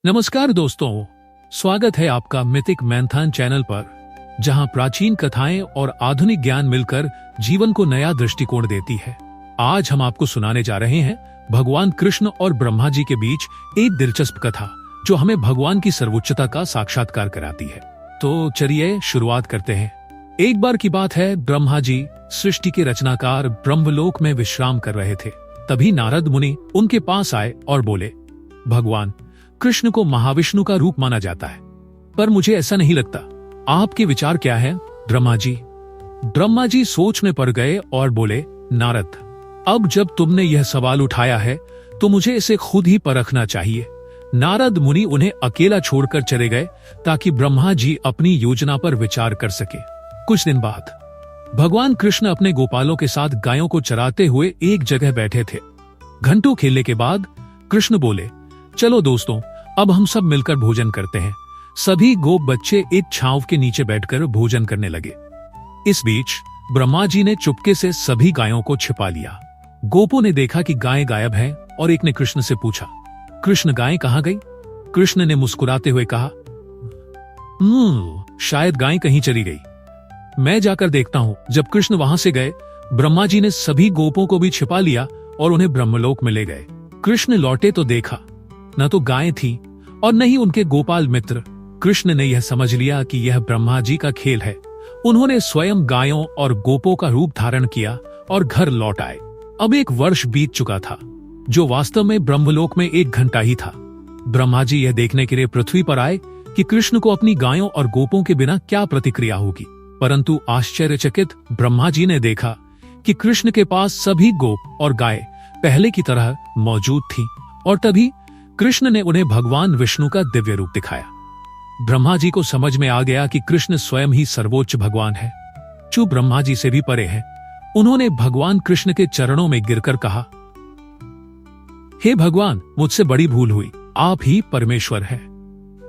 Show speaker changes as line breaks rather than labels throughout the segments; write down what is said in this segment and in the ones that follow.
नमस्कार दोस्तों, स्वागत है आपका मिथिक मैंथन चैनल पर, जहां प्राचीन कथाएं और आधुनिक ज्ञान मिलकर जीवन को नया दृष्टिकोण देती है। आज हम आपको सुनाने जा रहे हैं भगवान कृष्ण और ब्रह्मा जी के बीच एक दिलचस्प कथा, जो हमें भगवान की सर्वोच्चता का साक्षात्कार कराती है। तो चलिए शुरुआत करते हैं। एक बार की बात है, ब्रह्मा जी सृष्टि के रचनाकार ब्रह्मलोक में विश्राम कर रहे थे। तभी नारद मुनि उनके पास आए और बोले, भगवान कृष्ण को महाविष्णु का रूप माना जाता है, पर मुझे ऐसा नहीं लगता। आपके विचार क्या है ब्रह्मा जी? ब्रह्मा जी सोच में पड़ गए और बोले, नारद, अब जब तुमने यह सवाल उठाया है तो मुझे इसे खुद ही परखना चाहिए। नारद मुनि उन्हें अकेला छोड़कर चले गए ताकि ब्रह्मा जी अपनी योजना पर विचार कर सके। कुछ दिन बाद भगवान कृष्ण अपने गोपालों के साथ गायों को चराते हुए एक जगह बैठे थे। घंटों खेलने के बाद कृष्ण बोले, चलो दोस्तों, अब हम सब मिलकर भोजन करते हैं। सभी गोप बच्चे एक छांव के नीचे बैठकर भोजन करने लगे। इस बीच ब्रह्मा जी ने चुपके से सभी गायों को छिपा लिया। गोपों ने देखा कि गायें गायब हैं और एक ने कृष्ण से पूछा, कृष्ण गायें कहाँ गई? कृष्ण ने मुस्कुराते हुए कहा, शायद गायें कहीं चली गई, मैं जाकर देखता हूं। जब कृष्ण वहां से गए, ब्रह्मा जी ने सभी गोपों को भी छिपा लिया और उन्हें ब्रह्मलोक में ले गए। कृष्ण लौटे तो देखा न तो गायें थी और न ही उनके गोपाल मित्र। कृष्ण ने यह समझ लिया कि यह ब्रह्मा जी का खेल है। उन्होंने स्वयं गायों और गोपों का रूप धारण किया और घर लौट आए। अब एक वर्ष बीत चुका था, जो वास्तव में ब्रह्मलोक में एक घंटा ही था। ब्रह्मा जी यह देखने के लिए पृथ्वी पर आए कि कृष्ण को अपनी गायों और गोपों के बिना क्या प्रतिक्रिया होगी। परंतु आश्चर्यचकित ब्रह्मा जी ने देखा कि कृष्ण के पास सभी गोप और गाय पहले की तरह मौजूद थी। और तभी कृष्ण ने उन्हें भगवान विष्णु का दिव्य रूप दिखाया। ब्रह्मा जी को समझ में आ गया कि कृष्ण स्वयं ही सर्वोच्च भगवान है, जो ब्रह्मा जी से भी परे है। उन्होंने भगवान कृष्ण के चरणों में गिरकर कहा, हे भगवान, मुझसे बड़ी भूल हुई, आप ही परमेश्वर हैं।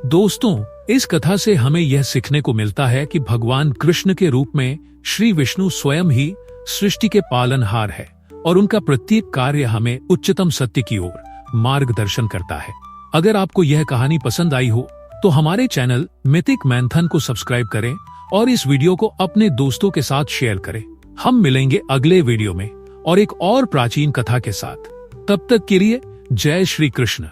दोस्तों, इस कथा से हमें यह सीखने को मिलता है कि भगवान कृष्ण के रूप में श्री विष्णु स्वयं ही सृष्टि के पालनहार है और उनका प्रत्येक कार्य हमें उच्चतम सत्य की ओर मार्गदर्शन करता है। अगर आपको यह कहानी पसंद आई हो तो हमारे चैनल मिथिक मैंथन को सब्सक्राइब करें और इस वीडियो को अपने दोस्तों के साथ शेयर करें। हम मिलेंगे अगले वीडियो में और एक और प्राचीन कथा के साथ। तब तक के लिए जय श्री कृष्ण।